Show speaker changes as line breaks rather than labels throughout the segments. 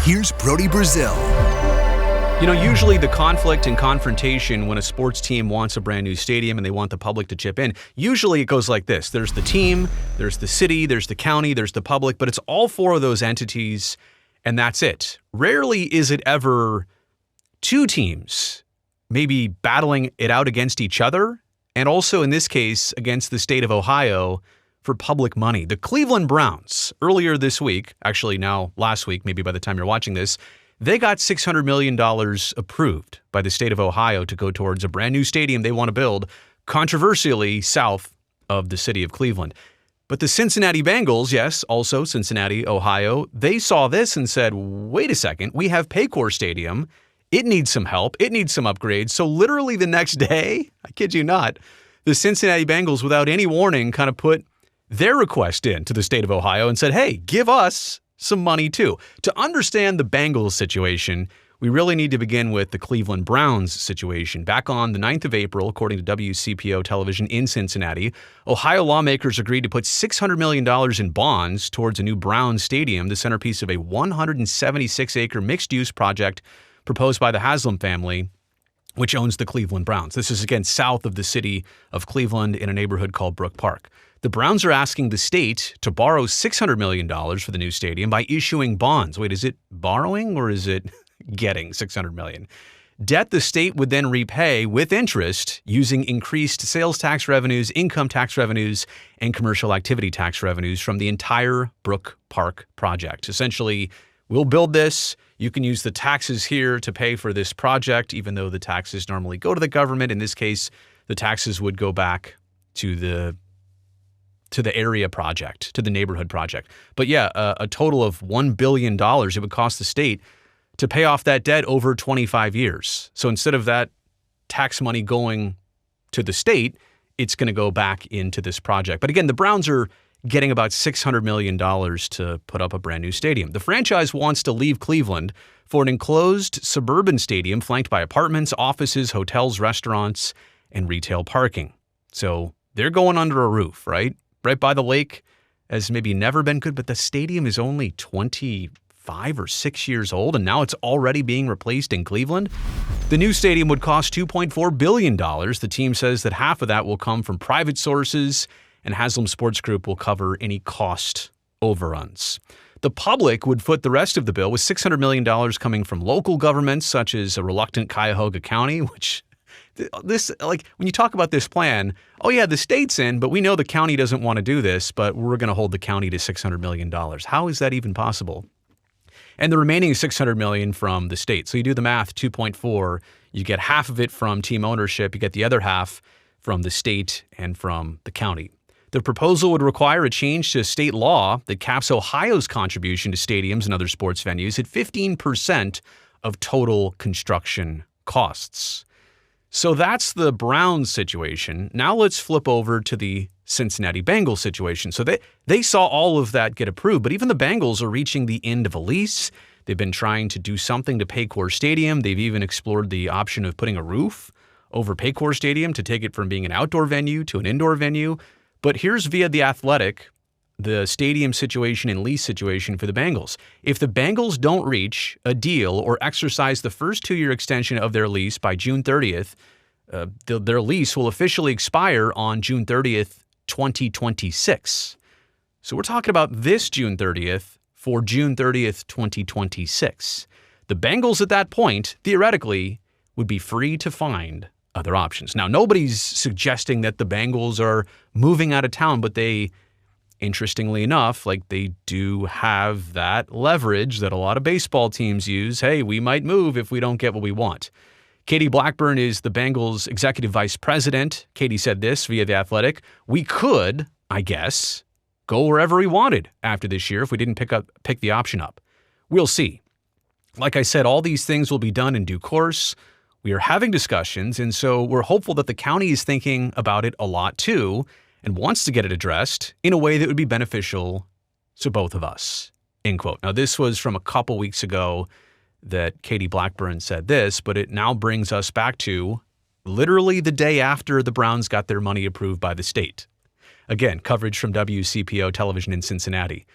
Here's Brody Brazil.
Usually the conflict and confrontation when a sports team wants a brand new stadium and they want the public to chip in, usually it goes like this. There's the team, there's the city, there's the county, there's the public, but it's all four of those entities, and that's it. Rarely is it ever two teams maybe battling it out against each other, and also in this case against the state of Ohio for public money. The Cleveland Browns, earlier this week, actually now last week, maybe by the time you're watching this, they got $600 million approved by the state of Ohio to go towards a brand new stadium they want to build, controversially south of the city of Cleveland. But the Cincinnati Bengals, yes, also Cincinnati, Ohio, they saw this and said, wait a second, we have Paycor Stadium. It needs some help. It needs some upgrades. So literally the next day, I kid you not, the Cincinnati Bengals, without any warning, kind of put their request in to the state of Ohio and said, hey, give us some money too. To understand the Bengals situation, we really need to begin with the Cleveland Browns situation. Back on the 9th of April, according to WCPO television in Cincinnati, Ohio lawmakers agreed to put $600 million in bonds towards a new Browns stadium, the centerpiece of a 176-acre mixed-use project proposed by the Haslam family, which owns the Cleveland Browns. This is, again, south of the city of Cleveland in a neighborhood called Brook Park. The Browns are asking the state to borrow $600 million for the new stadium by issuing bonds. Wait, is it borrowing or is it getting $600 million? Debt the state would then repay with interest using increased sales tax revenues, income tax revenues, and commercial activity tax revenues from the entire Brook Park project. Essentially, we'll build this. You can use the taxes here to pay for this project, even though the taxes normally go to the government. In this case, the taxes would go back to the area project, to the neighborhood project. But yeah, a total of $1 billion it would cost the state to pay off that debt over 25 years. So instead of that tax money going to the state, it's going to go back into this project. But again, the Browns are getting about $600 million to put up a brand new stadium. The franchise wants to leave Cleveland for an enclosed suburban stadium flanked by apartments, offices, hotels, restaurants, and retail parking. So they're going under a roof, right? Right by the lake, has maybe never been good, but the stadium is only 25 or 6 years old, and now it's already being replaced in Cleveland. The new stadium would cost $2.4 billion. The team says that half of that will come from private sources, and Haslam Sports Group will cover any cost overruns. The public would foot the rest of the bill with $600 million coming from local governments, such as a reluctant Cuyahoga County, which this, like, when you talk about this plan, oh yeah, the state's in, but we know the county doesn't want to do this, but we're going to hold the county to $600 million. How is that even possible? And the remaining $600 million from the state. So you do the math, 2.4, you get half of it from team ownership, you get the other half from the state and from the county. The proposal would require a change to state law that caps Ohio's contribution to stadiums and other sports venues at 15% of total construction costs. So that's the Browns situation. Now let's flip over to the Cincinnati Bengals situation. So they saw all of that get approved, but even the Bengals are reaching the end of a lease. They've been trying to do something to Paycor Stadium. They've even explored the option of putting a roof over Paycor Stadium to take it from being an outdoor venue to an indoor venue. But here's via The Athletic, the stadium situation and lease situation for the Bengals. If the Bengals don't reach a deal or exercise the first 2-year extension of their lease by June 30th, their lease will officially expire on June 30th, 2026. So we're talking about this June 30th for June 30th, 2026. The Bengals at that point, theoretically, would be free to find other options. Now, nobody's suggesting that the Bengals are moving out of town, but they, interestingly enough, like, they do have that leverage that a lot of baseball teams use. Hey, we might move if we don't get what we want. Katie Blackburn is the Bengals executive vice president. Katie said this via The Athletic: "We could, I guess, go wherever we wanted after this year if we didn't pick the option up. We'll see. Like I said, all these things will be done in due course. We are having discussions, and so we're hopeful that the county is thinking about it a lot too and wants to get it addressed in a way that would be beneficial to both of us." End quote. Now, this was from a couple weeks ago that Katie Blackburn said this, but it now brings us back to literally the day after the Browns got their money approved by the state. Again, coverage from WCPO television in Cincinnati.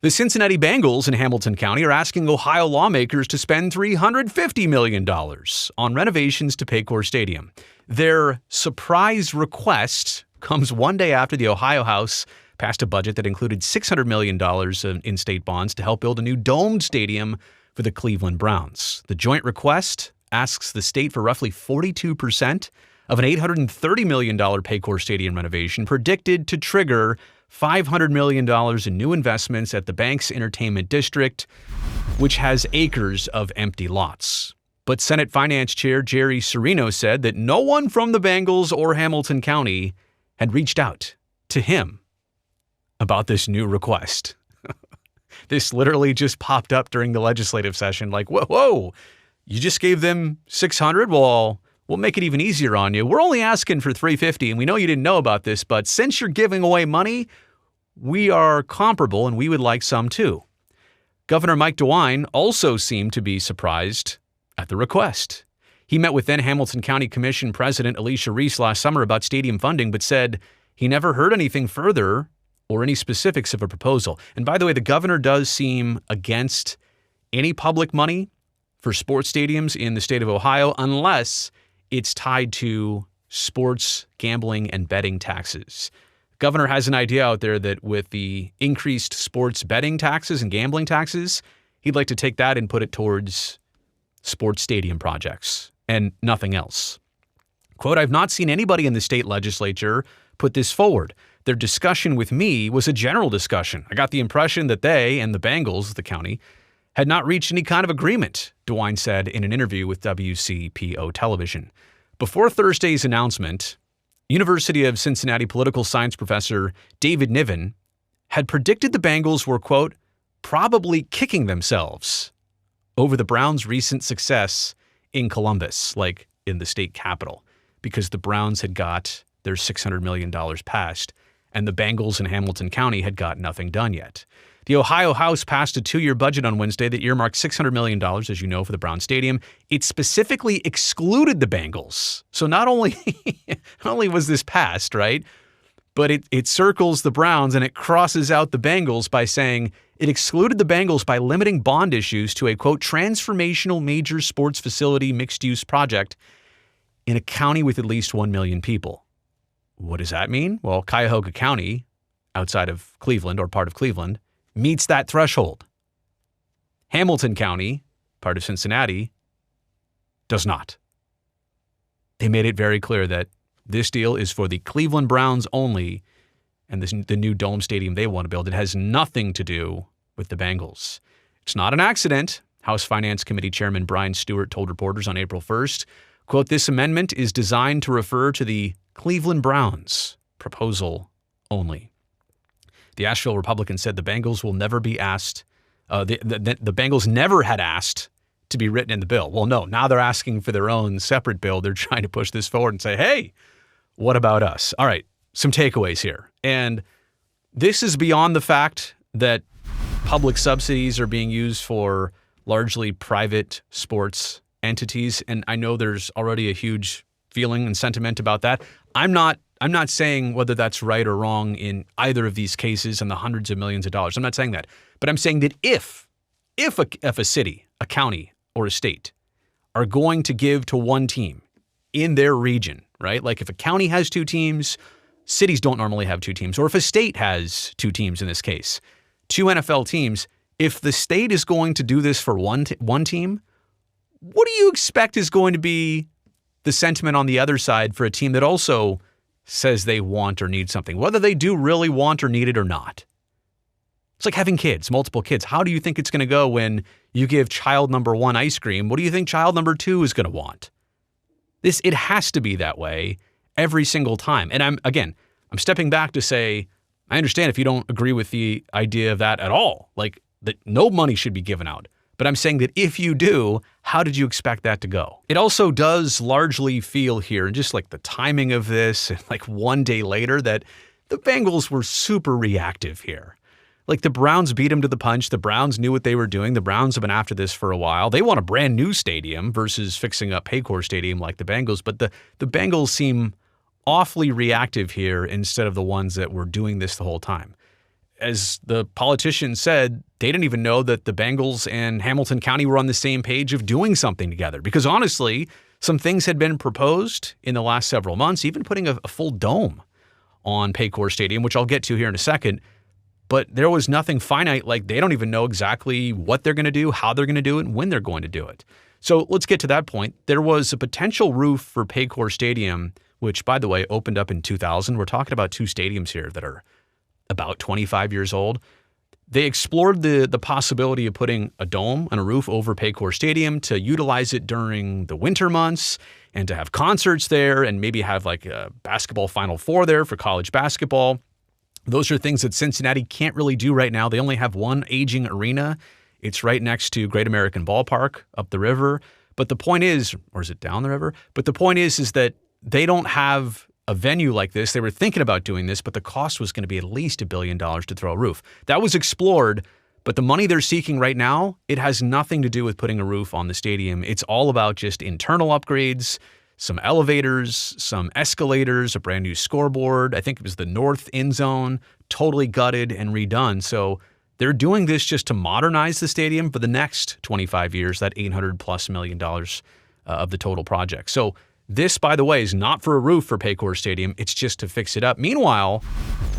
The Cincinnati Bengals in Hamilton County are asking Ohio lawmakers to spend $350 million on renovations to Paycor Stadium. Their surprise request comes one day after the Ohio House passed a budget that included $600 million in state bonds to help build a new domed stadium for the Cleveland Browns. The joint request asks the state for roughly 42% of an $830 million Paycor Stadium renovation, predicted to trigger $500 million in new investments at the bank's entertainment district, which has acres of empty lots. But Senate Finance Chair Jerry Cirino said that no one from the Bengals or Hamilton County had reached out to him about this new request. This literally just popped up during the legislative session, like, whoa, you just gave them $600? Well, we'll make it even easier on you. We're only asking for $350, and we know you didn't know about this, but since you're giving away money, we are comparable, and we would like some too. Governor Mike DeWine also seemed to be surprised at the request. He met with then Hamilton County Commission President Alicia Reece last summer about stadium funding, but said he never heard anything further or any specifics of a proposal. And by the way, the governor does seem against any public money for sports stadiums in the state of Ohio unless it's tied to sports gambling and betting taxes. Governor has an idea out there that with the increased sports betting taxes and gambling taxes, he'd like to take that and put it towards sports stadium projects and nothing else. Quote, I've not seen anybody in the state legislature put this forward. Their discussion with me was a general discussion. I got the impression that they and the Bengals, the county, had not reached any kind of agreement, DeWine said in an interview with WCPO television. Before Thursday's announcement, University of Cincinnati political science professor David Niven had predicted the Bengals were, quote, probably kicking themselves over the Browns' recent success in Columbus, like in the state capital, because the Browns had got their $600 million passed, and the Bengals in Hamilton County had got nothing done yet. The Ohio House passed a 2-year budget on Wednesday that earmarked $600 million, as you know, for the Brown Stadium. It specifically excluded the Bengals. So not only was this passed, right, but it circles the Browns and it crosses out the Bengals by saying it excluded the Bengals by limiting bond issues to a, quote, transformational major sports facility mixed-use project in a county with at least 1 million people. What does that mean? Well, Cuyahoga County, outside of Cleveland or part of Cleveland, meets that threshold. Hamilton County, part of Cincinnati, does not. They made it very clear that this deal is for the Cleveland Browns only, and the new dome stadium they want to build. It has nothing to do with the Bengals. It's not an accident, House Finance Committee Chairman Brian Stewart told reporters on April 1st. Quote, this amendment is designed to refer to the Cleveland Browns proposal only. The Asheville Republican said the Bengals will never be asked, the Bengals never had asked to be written in the bill. Well, no, now they're asking for their own separate bill. They're trying to push this forward and say, hey, what about us? All right, some takeaways here. And this is beyond the fact that public subsidies are being used for largely private sports entities. And I know there's already a huge feeling and sentiment about that. I'm not saying whether that's right or wrong in either of these cases and the hundreds of millions of dollars. I'm not saying that. But I'm saying that if a city, a county, or a state are going to give to one team in their region, right? Like if a county has 2 teams, cities don't normally have 2 teams. Or if a state has 2 teams in this case, 2 NFL teams, if the state is going to do this for one team, what do you expect is going to be the sentiment on the other side for a team that also says they want or need something, whether they do really want or need it or not? It's like having kids, multiple kids. How do you think it's going to go when you give child number 1 ice cream? What do you think child number 2 is going to want? It has to be that way every single time. And I'm stepping back to say, I understand if you don't agree with the idea of that at all, like that no money should be given out. But I'm saying that if you do, how did you expect that to go? It also does largely feel here, and just like the timing of this, and like one day later, that the Bengals were super reactive here. Like the Browns beat them to the punch. The Browns knew what they were doing. The Browns have been after this for a while. They want a brand new stadium versus fixing up Paycor Stadium like the Bengals. But the Bengals seem awfully reactive here instead of the ones that were doing this the whole time. as the politician said, they didn't even know that the Bengals and Hamilton County were on the same page of doing something together. Because honestly, some things had been proposed in the last several months, even putting a full dome on Paycor Stadium, which I'll get to here in a second. But there was nothing finite, like they don't even know exactly what they're going to do, how they're going to do it, and when they're going to do it. So let's get to that point. There was a potential roof for Paycor Stadium, which, by the way, opened up in 2000. We're talking about two stadiums here that are about 25 years old. They explored the possibility of putting a dome and a roof over Paycor Stadium to utilize it during the winter months and to have concerts there and maybe have like a basketball Final Four there for college basketball. Those are things that Cincinnati can't really do right now. They only have one aging arena. It's right next to Great American Ballpark up the river. But the point is, or is it down the river? But the point is that they don't have a venue like this. They were thinking about doing this, but the cost was going to be at least $1 billion to throw a roof. That was explored, but the money they're seeking right now, it has nothing to do with putting a roof on the stadium. It's all about just internal upgrades, some elevators, some escalators, a brand new scoreboard. I think it was the north end zone, totally gutted and redone. So they're doing this just to modernize the stadium for the next 25 years, that $800+ million of the total project. So this, by the way, is not for a roof for Paycor Stadium. It's just to fix it up. Meanwhile,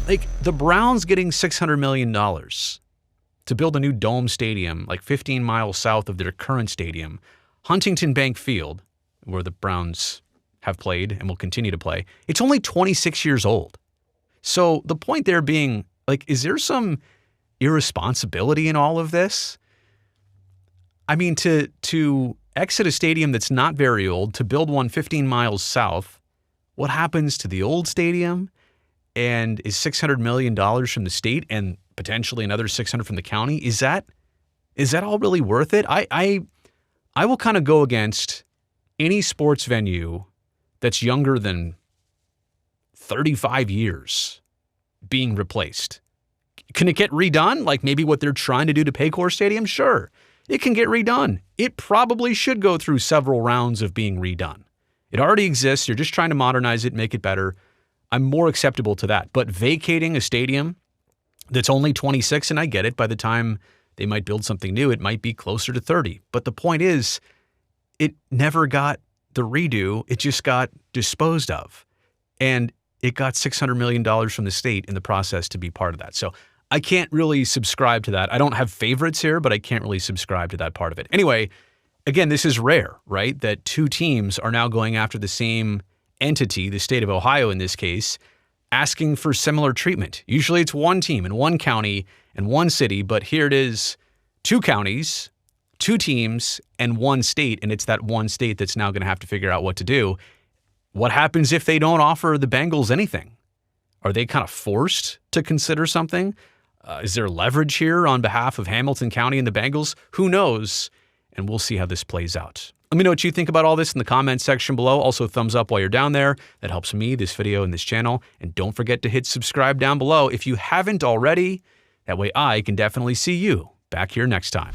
like the Browns getting $600 million to build a new dome stadium, like 15 miles south of their current stadium, Huntington Bank Field, where the Browns have played and will continue to play. It's only 26 years old. So the point there being, like, is there some irresponsibility in all of this? I mean, to exit a stadium that's not very old, to build one 15 miles south, what happens to the old stadium? And is $600 million from the state and potentially another $600 from the county? Is that all really worth it? I will kind of go against any sports venue that's younger than 35 years being replaced. Can it get redone? Like maybe what they're trying to do to Paycor Stadium? Sure. It can get redone. It probably should go through several rounds of being redone. It already exists. You're just trying to modernize it, make it better. I'm more acceptable to that. But vacating a stadium that's only 26, and I get it, by the time they might build something new, it might be closer to 30. But the point is, it never got the redo. It just got disposed of. And it got $600 million from the state in the process to be part of that. So I can't really subscribe to that. I don't have favorites here, but I can't really subscribe to that part of it. Anyway, again, this is rare, right? That two teams are now going after the same entity, the state of Ohio in this case, asking for similar treatment. Usually it's one team in one county and one city, but here it is, two counties, two teams, and one state, and it's that one state that's now going to have to figure out what to do. What happens if they don't offer the Bengals anything? Are they kind of forced to consider something? Is there leverage here on behalf of Hamilton County and the Bengals? Who knows? And we'll see how this plays out. Let me know what you think about all this in the comments section below. Also, thumbs up while you're down there. That helps me, this video, and this channel. And don't forget to hit subscribe down below if you haven't already. That way I can definitely see you back here next time.